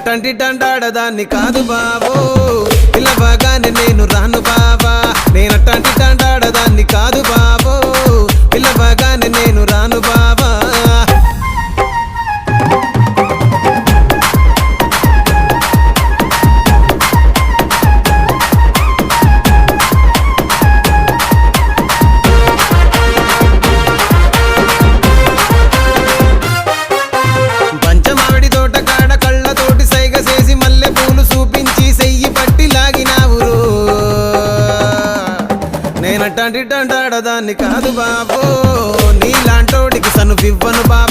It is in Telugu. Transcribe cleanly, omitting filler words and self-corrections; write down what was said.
నేనట్టంటి తండాడదాన్ని కాదు బాబో పిల్లవగానే నేను రాను బాబా నేనట్టంటి తండాడదాన్ని కాదు బాబో పిల్లవగానే నేను రాను బాబా పంచమావిడి తోట కాడ కళ్ళతోటి సైగ చేసి మల్లె పూలు చూపించి సెయ్యి పట్టి లాగినావురు నేనట్టంటి తండాడదాన్ని కాదు బాబో నీలాంటోడికి సను వివ్వను బాబా